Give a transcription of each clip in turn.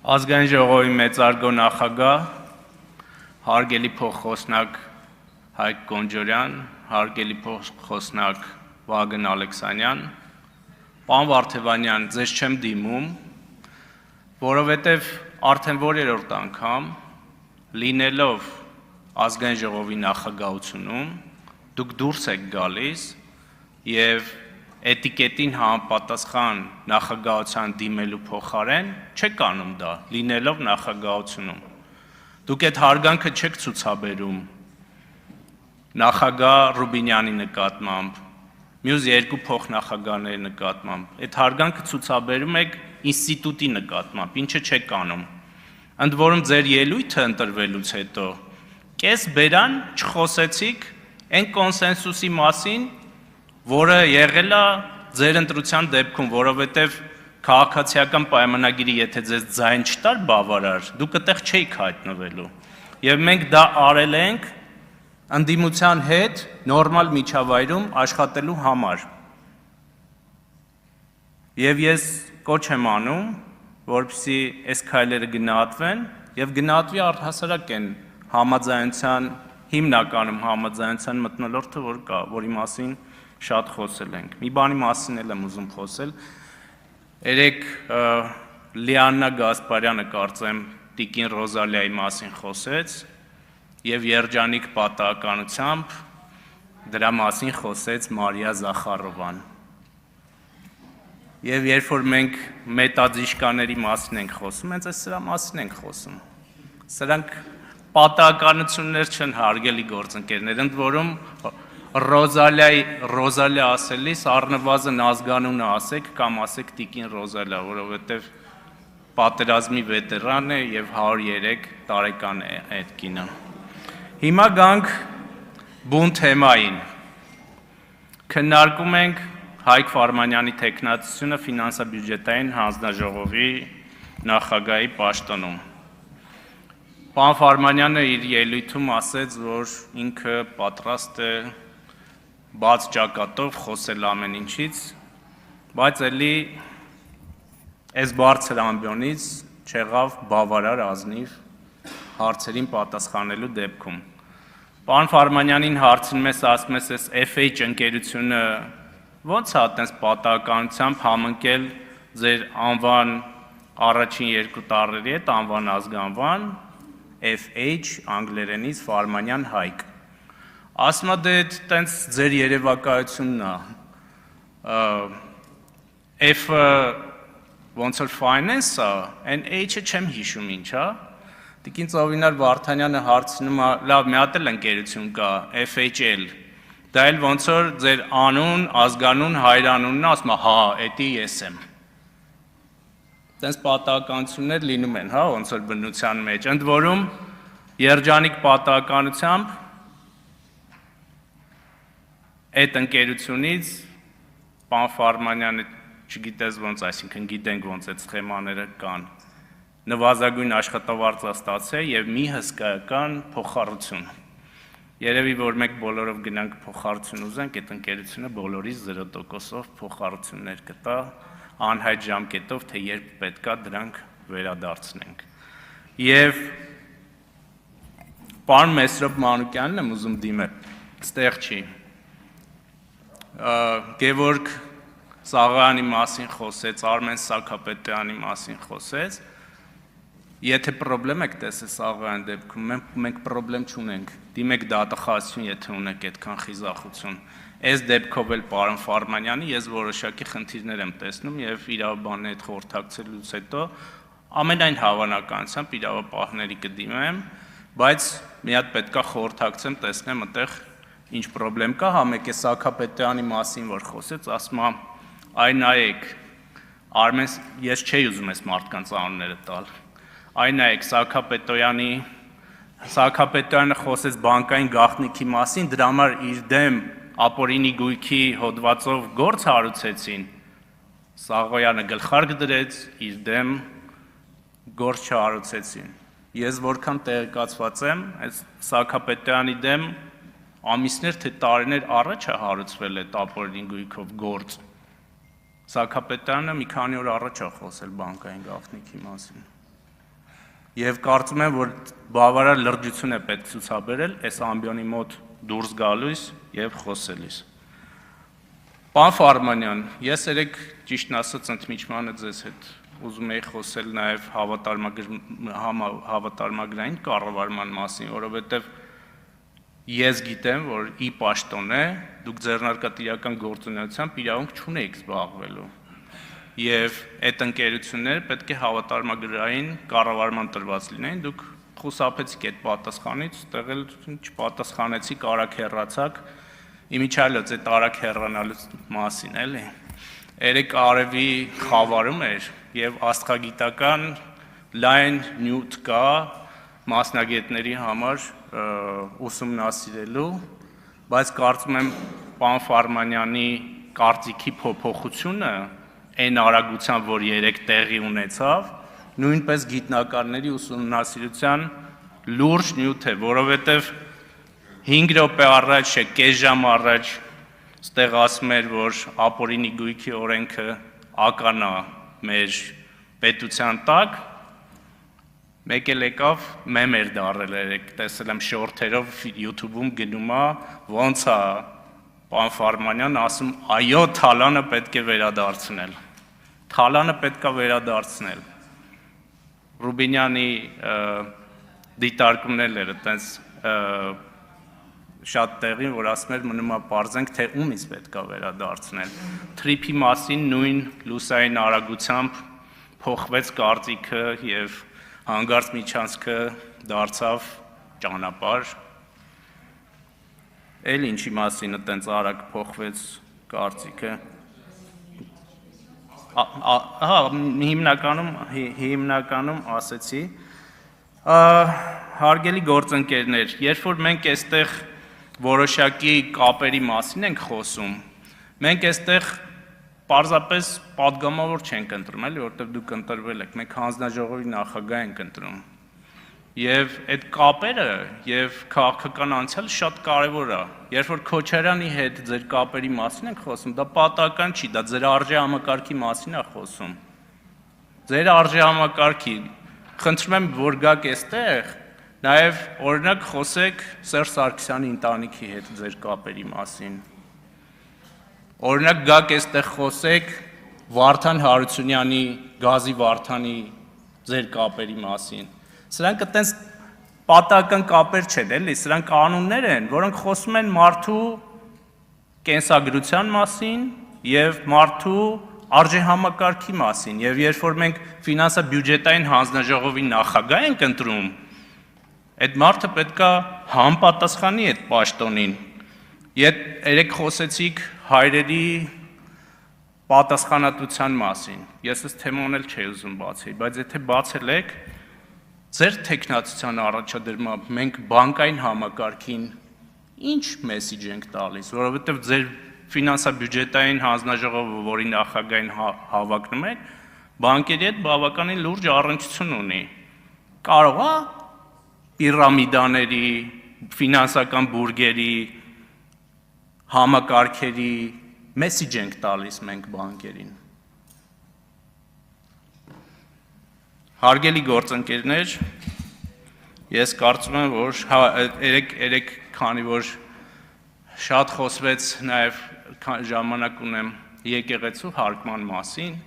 Ազգային ժողովի մեծարգո նախագահ, հարգելի փոխխոսնակ Հայկ Գոնջորյան, հարգելի փոխխոսնակ Վագն Ալեքսանյան, պարոն Վարդևանյան, ձեզ չեմ դիմում, որովհետև արդեն որերորդ անգամ լինելով ազգային ժողովի նախագահությունում դուք դուրս եք գալիս եւ էտիկետին համապատասխան նախագահության դիմելու փոխարեն չեք անում դա, լինելով նախագահությունում։ Դուք այդ հարգանքը չեք ցուցաբերում նախագահ Ռուբինյանի նկատմամբ, մյուս երկու փոխնախագահների նկատմամբ, այդ հարգանքը ցուցաբերում եք ինստիտուտի նկատմամբ, ինչը չեք անում։ Ընդ որում ձեր ելույթը ընտրվելուց հետո կես բերան չխոսեցիք այն կոնսենսուսի մասին, որը եղել է ձեր ընտրության դեպքում, որովհետև քաղաքացիական պայմանագիրի եթե ձեզ ձայն չտար բավարար, դուք այդտեղ չէիք հայտնվելու։ Եվ մենք դա արել ենք ընդդիմության հետ նորմալ միջավայրում աշխատելու համար։ Եվ ես կոչ եմ անում, որպեսզի այս քայլերը գնահատվեն եւ գնահատվի առհասարակ այն համաձայնության հիմնականում համաձայնության մթնոլորտը, որի մասին շատ խոսել ենք։ Մի բանի մասին էլ եմ ուզում խոսել։ Երեք Լիաննա Գասպարյանը կարծեմ Տիկին Ռոզալիայի մասին խոսեց եւ երջանիկ պատահականությամբ դրա մասին խոսեց Մարիա Զախարովան։ Եվ երբ որ մենք մետաձիշկաների մասին ենք խոսում, հենց սրա մասին ենք խոսում։ Սրանք պատահականություններ չեն, հարգելի գործընկերներ, ընդ որում Ռոզալիա ասելիս առնվազն ազգանունը ասեք կամ ասեք Տիկին Ռոզալիա, որովհետև պատերազմի վետերան է եւ 103 տարեկան է այդ կինը։ Հիմա գանք բուն թեմային։ Քննարկում ենք Հայկ Ֆարմանյանի թեկնածությունը ֆինանսա-բյուջետային հանձնաժողովի նախագահի պաշտոնում։ Պարոն Ֆարմանյանը իր ելույթում ասեց, որ ինքը պատրաստ է բաց ճակատով խոսել ամեն ինչից, բայց էլի այս բարձր ամբիոնից չեղավ բավարար ազնիվ հարցերին պատասխանելու դեպքում։ Պարոն Ֆարմանյանին հարցնում ես, ասում ես, այս FH ընկերությունը ո՞նց է այդպես պատահականությամբ համընկել ձեր անվան առաջին երկու տառերի հետ, անվան ազգանվան FH անգլերենից Ֆարմանյան Հայկ։ Ասում է դե տենց ձեր երևակայությունն է, F-ը ոնց որ finance է, այն H-ը չեմ հիշում ինչ է, Տիկին Ծովինար Վարդանյանը հարցնում է, լավ մի հատ էլ ընկերություն կա, FHL, դա էլ ոնց որ ձեր անուն, ազգանուն, հայրանունն է, ասում է, հա, էդի ես եմ։ Տենց պատահականություններ լինում են, հա, ոնց որ բնության մեջ, ընդ որում երջանիկ պատահականությամբ այդ ընկերությունից պարոն Ֆարմանյանը չգիտես ոնց, այսինքն գիտենք ոնց այդ սխեմաները կան, նվազագույն աշխատավարձ է ստացել եւ մի հսկայական փոխառություն։ Երևի որ մենք բոլորով գնանք փոխառություն ուզենք, այդ ընկերությունը բոլորից 0%-ով փոխառություններ կտա, անհայտ ժամկետով, թե երբ պետքա դրանք վերադարձնենք։ Եվ պարոն Մեսրոպ Մանուկյանն եմ ուզում դիմել, ստեղ չի։ Գևորգ Սաղոյանի մասին խոսեց, Արմեն Սաքապետյանի մասին խոսեց, եթե պրոբլեմ եք տեսել Սաղոյանի դեպքում, մենք պրոբլեմ չունենք, դիմեք դատախազություն, եթե ունեք այդքան խիզախություն, այս դեպքով էլ պարոն Ֆարմանյանի ես որոշակի խնդիրներ եմ տեսնում եւ իրավաբանների հետ խորհրդակցելուց հետո ամենայն հավանականությամբ իրավապահների կդիմեմ, բայց մի հատ պետքա խորհրդակցեմ, տեսնեմ այդտեղ ինչ պրոբլեմ կա, համեք է Սաքապետյանի մասին, որ խոսեց, ասում է, այ նայեք, Արմեն, ես չէի ուզում այս մարդկանց անունները տալ, այ նայեք, Սաքապետյանը խոսեց բանկային գաղտնիքի մասին, դրա համար իր դեմ ապօրինի գույքի հոդվածով գործ հարուցեցին, Սաղոյանը գլխարկ դրեց, իր դեմ գործ չհարուցեցին։ Ես որքան տեղեկացված եմ, այս Սաքապետյանի դեմ ամիսներ թե տարիներ առաջ է հարուցվել այդ ապօրինի գույքով գործ։ Սաքապետյանը մի քանի օր առաջ է խոսել բանկային գաղտնիքի մասին։ Եվ կարծում եմ, որ բավարար լրջություն է պետք ցուցաբերել այս ամբիոնի մոտ դուրս գալուց եւ խոսելիս։ Պարոն Ֆարմանյան, ես երեք ճիշտն ասած ընդմիջմանը ձեզ հետ ուզում էի խոսել նաեւ հավատարմագրային կառավարման մասին, որովհետեւ ես գիտեմ, որ ի պաշտոն է դուք ձեռնարկատիրական գործունեությամբ իրավունք չունեիք զբաղվելու։ Եվ այդ ընկերությունները պետք է հավատարմագրային կառավարման տրված լինեին, դուք խուսափեցիք այդ պատասխանից, այդտեղ էլ չպատասխանեցիք, արագ հեռացաք, իմիջիալոց այդ արագ հեռանալուց մասին, էլի։ Երեք արևի խավարում էր եւ աստղագիտական լայն նյութ կա մասնագետների համար ուսումնասիրելու, բայց կարծում եմ պարոն Ֆարմանյանի կարծիքի փոփոխությունը այն արագությամբ, որ երեք տեղի ունեցավ, նույնպես գիտնականների ուսումնասիրության լուրջ նյութ է, որովհետև 5 րոպե առաջ, կես ժամ առաջ ստեղ ասում էր, որ ապօրինի գույքի օրենքը ականա մեր պետության տակ, մեկ էլ եկավ մեմ էր դարել երեք, տեսել եմ շորթերով YouTube-ում գնում է, ոնց է պարոն Ֆարմանյան ասում, այո, թալանը պետք է վերադարձնել։ Թալանը պետք է վերադարձնել։ Ռուբինյանի դիտարկումներն էր այտենց շատ տեղին, որ ասում էր մնում է պարզենք, թե ումից պետք է վերադարձնել։ Թրիփի մասին նույն լուսային արագությամբ փոխվեց կարծիքը եւ հանգարց միջանցքը դարձավ ճանապարհ։ Էլ ինչի մասին այտենց արագ փոխվեց կարծիքը։ Հիմնականում ասեցի, հարգելի գործընկերներ, երբ որ մենք այստեղ որոշակի կապերի մասին ենք խոսում, մենք այստեղ պարզապես պատգամավոր չենք ընտրում, էլի, որտեղ դուք ընտրվել եք, մենք հանձնաժողովի նախագահ ենք ընտրում։ Եվ այդ կապերը եւ քաղաքական անցյալը շատ կարեւոր է։ Երբ որ Քոչարյանի հետ ձեր կապերի մասին ենք խոսում, դա պատահական չի, դա ձեր արժեհամակարգի մասին է խոսում։ Ձեր արժեհամակարգի, խնդրում եմ, որ գաք այստեղ, նաեւ օրինակ խոսեք Սերժ Սարգսյանի ընտանիքի հետ ձեր կապերի մասին։ Օրինակ գաք այստեղ խոսեք Վարդան Հարությունյանի, Գազի Վարդանի ձեր կապերի մասին։ Սրանք այտենց պատահական կապեր չեն, էլի, սրանք կանոններ են, որոնք խոսում են մարդու կենսագրության մասին եւ մարդու արժեհամակարգի մասին, եւ երբ որ մենք ֆինանսա-բյուջետային հանձնաժողովի նախագահ ենք ընտրում, այդ մարդը պետքա համապատասխանի այդ պաշտոնին։ Երեք խոսեցիք հայրերի պատասխանատվության մասին։ Ես այս թեման էլ չէի ուզում բացել, բայց եթե բացել եք, ձեր տեխնացության առաջադրմամբ մենք բանկային համակարգին ինչ մեսիջ ենք տալիս, որովհետև ձեր ֆինանսա-բյուջետային հանձնաժողովը, որի նախագահին հավակնում եք, բանկերի հետ բավականին լուրջ առնչություն ունի։ Կարող է պիրամիդաների, ֆինանսական բուրգերի, համակարգերի մեսիջ ենք տալիս մենք բանկերին։ Հարգելի գործընկերներ, ես կարծում եմ, որ երեք քանի որ շատ խոսվեց նաև ժամանակ ունեմ եկեղեցու հարկման մասին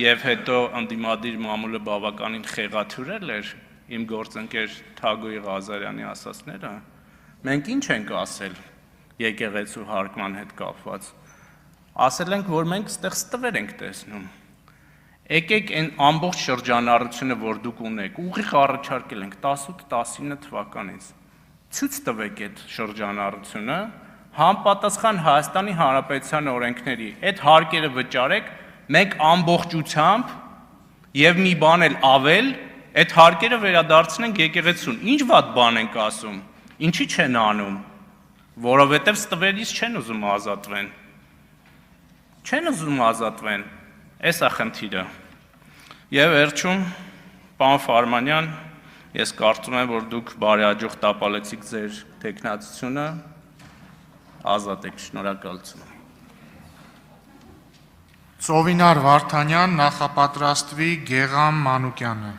եւ հետո ընդդիմադիր մամուլը բավականին խեղաթյուրել էր իմ գործընկեր Թագոյի Ղազարյանի ասածները, մենք ինչ ենք ասել եկեղեցու հարկման հետ կապված։ Ասել ենք, որ մենք ստեղ ստվեր ենք տեսնում։ Եկեք այն ամբողջ շրջանառությունը, որ դուք ունեք, ուղիղ առաջարկել ենք 18-19 թվականից։ Ցույց տվեք այդ շրջանառությունը, համապատասխան Հայաստանի Հանրապետության օրենքների, այդ հարկերը վճարեք, մենք ամբողջությամբ եւ մի բան էլ ավել, այդ հարկերը վերադարձնենք եկեղեցուն։ Ինչ վատ բան ենք ասում, ինչի չեն անում, որովհետեւ ստվերից չեն ուզում ազատվեն։ Չեն ուզում ազատվեն, այս է խնդիրը։ Եվ վերջում, պարոն Ֆարմանյան, ես կարծում եմ, որ դուք բարեհաջող տապալեցիք ձեր տեխնացությունը, ազատ եք, շնորհակալություն։ Ծովինար Վարդանյան, նախապատրաստվի Գեգամ Մանուկյանը։